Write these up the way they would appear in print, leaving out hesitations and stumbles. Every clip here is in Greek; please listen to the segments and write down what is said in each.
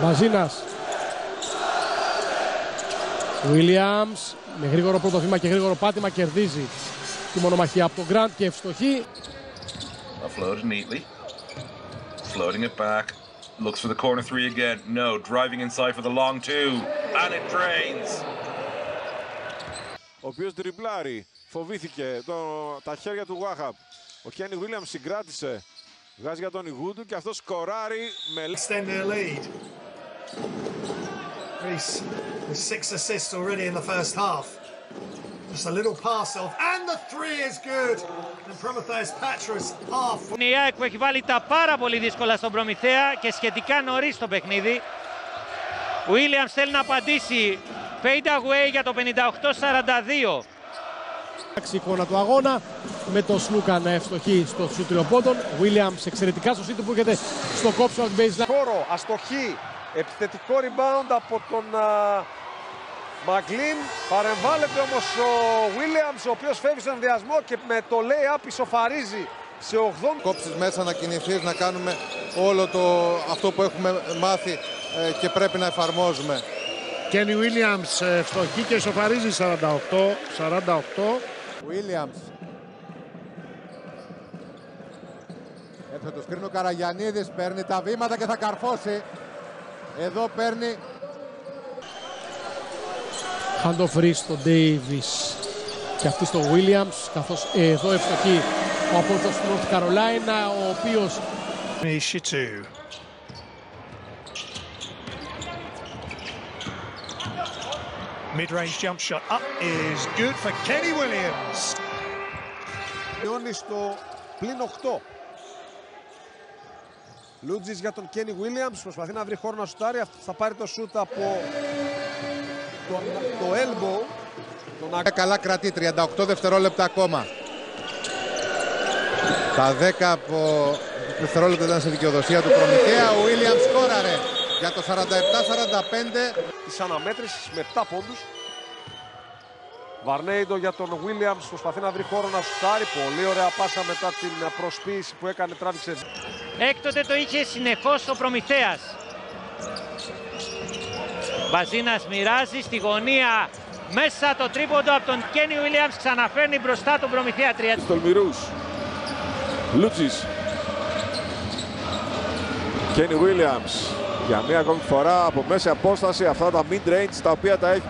Μπαζίνας. Williams με γρήγορο πρώτο βήμα και γρήγορο πάτημα κερδίζει τη μονομαχία από τον Grant και ευστοχή. Offloaded neatly. Floating it back. Looks for the corner three again. No, driving inside for the long two. And it drains. Ο οποίος τριπλάρει. Φοβήθηκε τα χέρια του Wahab. Ο Kenny Williams συγκράτησε. Βγάζει για τον Ιγούντου και αυτό σκοράρει με... Extend their lead. Greece with 6 assists already in the first half. Just a little pass off and the three is good. And Prometheus Patras half. Η ΑΕΚ που έχει βάλει τα πάρα πολύ δύσκολα στον Προμηθέα και σχετικά νωρίς στο παιχνίδι. Williams θέλει να απαντήσει. Fade away για το 58-42. Εικόνα του αγώνα με τον Σλούκα να ευστοχεί στο σουτ τριοπόντων. Williams εξαιρετικά στο σουτ που έρχεται στο κόψιμο του baseline. Χώρο, αστοχή, επιθετικό rebound από τον Μαγκλίν. Παρεμβάλλεται όμως ο Williams, ο οποίος φεύγει στον ενδιασμό και με το lay-up ισοφαρίζει σε 80. Κόψεις μέσα, να κινηθείς, να κάνουμε όλο αυτό που έχουμε μάθει και πρέπει να εφαρμόζουμε. Kenny Williams ευστοχή και ισοφαρίζει 48. Williams. Έρθε το σκρίνο Καραγιαννίδης, παίρνει τα βήματα και θα καρφώσει. Εδώ παίρνει. Hand off στο Davis και αυτή στο Williams, καθώς εδώ ευστοχεί ο απόλυτος του North Carolina, ο οποίος... Mid-range jump shot up is good for Kenny Williams. Μειώνει στο πλην 8. Λούτζης για τον Kenny Williams, προσπαθεί να βρει χώρο να σουτάρει. Θα πάρει το σουτ από το elbow. Καλά κρατεί, 38 δευτερόλεπτα ακόμα. Τα 10 από δευτερόλεπτα ήταν σε δικαιοδοσία του Προμηθέα. Ο Williams σκόραρε για το 47-45. Της αναμέτρησης με 7 πόντους. Βαρνέιντο για τον Williams, προσπαθεί να βρει χώρο να σουτάρει. Πολύ ωραία πάσα μετά την προσποίηση που έκανε, τράβηξε. Έκτοτε το είχε συνεχώς ο Προμηθέας. Μπαζίνας μοιράζει στη γωνία μέσα το τρίποντο από τον Kenny Williams, ξαναφέρνει μπροστά τον Προμηθέα 3. Τολμηρούς. Λούτζης. Kenny Williams. Για μία ακόμη φορά από μέση απόσταση αυτά τα mid-range τα οποία τα έχει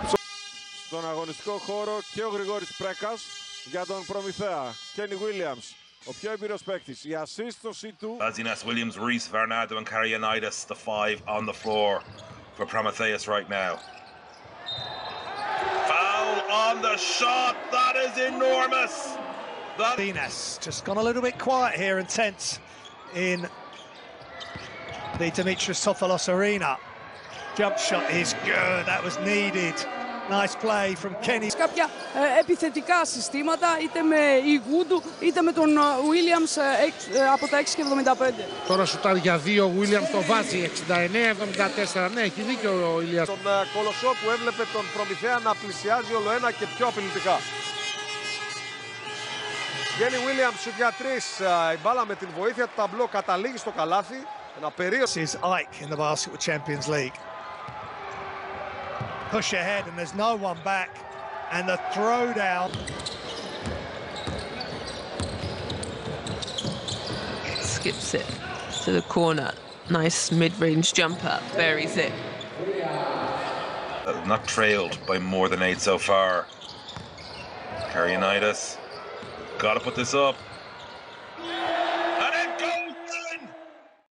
στον αγωνιστικό χώρο και ο Γρηγόρης Πρέκας για τον Προμηθέα. Kenny Williams, ο πιο εμπειρός παίκτης. Η assist στο C2. Bazinas, Williams, Reese, Varnado and Karyanitis, the 5 on the floor for Prometheus right now. Foul on the shot, that is enormous. Bazinas just gone a little bit quiet here and tense in the Dimitrios Tofalos arena. Jump shot is good, that was needed. Nice play from Kenny. Κάποια επιθετικά συστήματα, είτε με Ιγούντου, είτε με τον Williams από τα 6,75. Τώρα σουτάρει για 2, ο Williams το βάζει 69-74. Ναι, έχει δίκιο ο Ηλίας. Τον Κολοσσό που έβλεπε τον Προμηθέα να πλησιάζει όλο ένα και πιο απειλητικά. Kenny Williams σουτ για 3. Η μπάλα με την βοήθεια του ταμπλό καταλήγει στο καλάθι. Ένα περίοδο. This is Ike in the Basketball Champions League. Push ahead and there's no one back. And the throwdown. Skips it to the corner. Nice mid-range jumper. Buries it. Not trailed by more than 8 so far. Karyanitis. Gotta put this up.